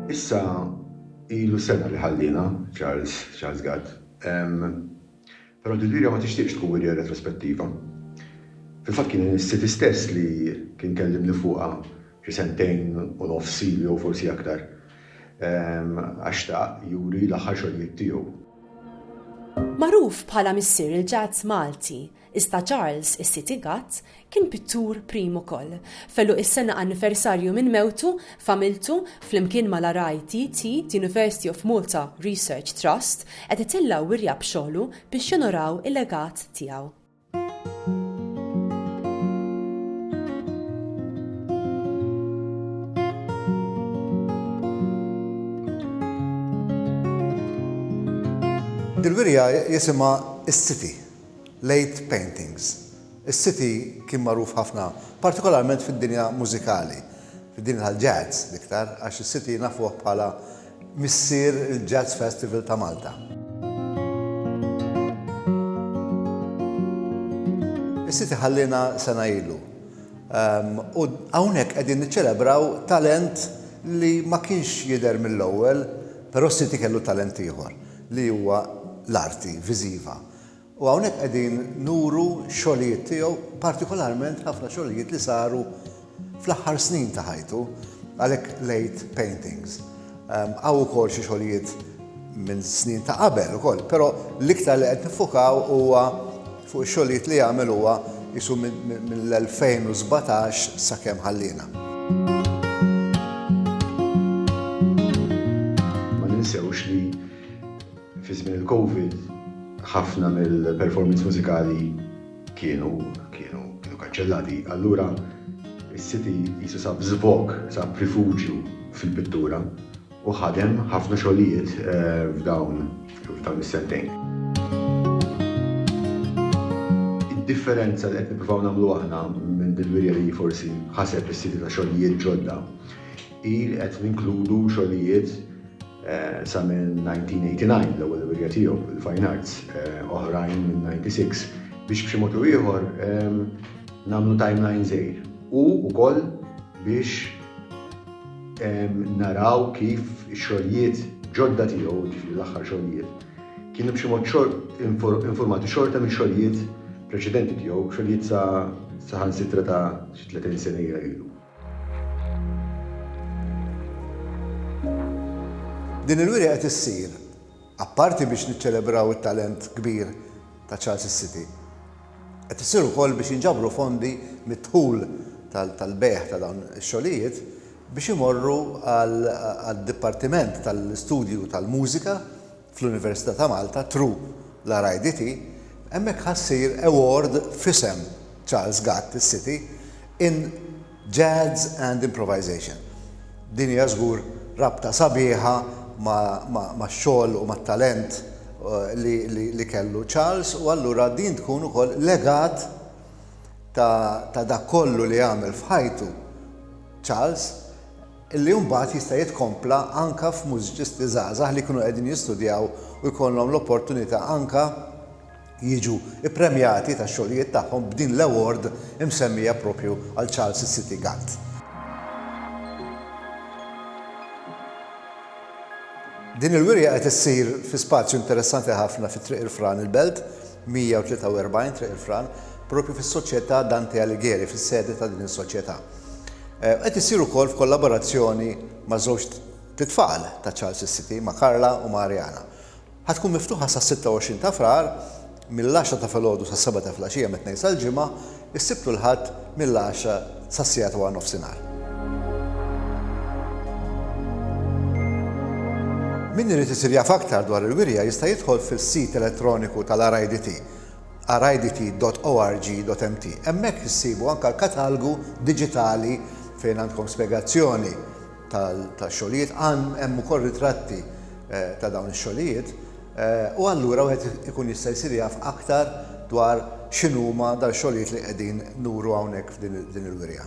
Issa ilu sena li ħallina Charles Gatt, però d-dirja ma tixtieqx tkun wirja retrospettiva. Fil-fatt kien is-City stess li kien kellimni fuqha xi sentejn u nofs jew forsi aktar għax taq juri l-aħħar xogħlijiet tiegħu. Magħruf bħala missier il-Jazz Malti, iżda Charles is-City Gatt kien pittur prim ukoll. Fellu is-sena anniversarju minn mewtu familtu flimkien mal-RITT University of Malta Research Trust qed itillaw wirja b'xogħlu biex jonoraw il-legat tiegħu. Dil-wirja jisimha is-City, Late Paintings. Is-City kien magħruf ħafna, partikolarment fid-dinja mużikali, fid-dinja tal-jazz l-iktar, għax is-City nafuh bħala missier il-Jazz Festival ta' Malta. Is-City ħallina sena ilu. U hawnhekk qegħdin niċċelebraw talent li ma kienx jidher mill-ewwel, però is-City kellu talent ieħor li huwa l-arti viżiva. U hawnhekk qegħdin nuru xogħlijiet tiegħu, partikolarment ħafna xogħlijiet li saru fl-aħħar snin ta' ħajtu, għalhekk late paintings. Hawn ukoll xi xogħlijiet minn snin ta' qabel ukoll, però l-iktar li qed nifukaw huwa fuq ix-xogħlijiet li jagħmel huwa jisu mill-2017 sakemm ħallina. Ma ninsewx li fi żmien il-COVID ħafna mill-performance mużikali kienu kanċellati. Allura is-City jisu sab żvok, sab rifuġju fil-pittura u ħadem ħafna xogħlijiet f'dawn is-sentejn. Id-differenza li qed nippruvaw nagħmlu aħna minn dil-wirja li forsi ħaseb is-City ta' xogħlijiet ġodda hi qed ninkludu xogħlijiet sa minn 1989 l-ewwel wirja tiegħu fil-Fine Arts, oħrajn minn 96 biex b'xi mod ieħor nagħmlu timeline żgħir u wkoll biex naraw kif ix-xogħlijiet ġodda tiegħu, l-aħħar xogħlijiet, kienu b'xi mod informati xorta minn xogħlijiet preċedenti tiegħu, xogħlijiet saħansitra ta' xi 30 sena ilu. Din il-wirja qed issir, apparti biex niċċelebraw it-talent kbir ta' Charles is-City, qed issir ukoll biex jinġabru fondi mit-tħul tal-beħ ta' dawn ix-xogħlijiet biex imorru għad-Dipartiment tal-Istudju tal-Mużika fl-Università ta' Malta, tru l-RITT, hemmhekk ħassir award f'isem Charles Gatt is-City in Jazz and Improvisation. Din hija żgur rabta sabiħa ma' xogħol u mat-talent li kellu Charles, u allura din tkun ukoll legat ta' dak kollu li għamel f'ħajtu Charles, illi mbagħad jista' jitkompla anke f'mużiċisti żgħażagħ li kienu qegħdin jistudjaw u jkollhom l-opportunità anke jiġu ippremjati tax-xogħlijiet tagħhom b'din l-award imsemmija proprju għal Charles is-City Gatt. Din il-wirja qed issir fi spazju interessanti ħafna fi Triq il-Fran il-Belt, 143 Triq il-Fran, propju fis-Soċjetà Dante Alighieri, fis-sede ta' din is-soċjetà. Qed issir ukoll f'kollaborazzjoni ma' żewġ titfal ta' Charles is-City, ma' Karla u ma' Ariana. Ħatkun miftuħa sa' 26 ta' Frar, mill-10 ta' filgħodu sa' 7 ta' filgħaxija mit-tnejn sal-ġimgħa, issibtu l-ħadd mill-10 sas-sija ta' nofsinhar. Min irid isir jaf aktar dwar il-wirja jista' jidħol fis-sit elettroniku tal-RIDT, ridt.org.mt. Hemmhekk issibu anke l-katalgu diġitali fejn għandkom spjegazzjoni tax-xogħlijiet, hemm ukoll ritratti ta' dawn ix-xogħlijiet, u allura wieħed ikun jista' jsir jaf aktar dwar x'inhuma dal-xogħlijiet li qegħdin nuru hawnhekk f'din il-wirja.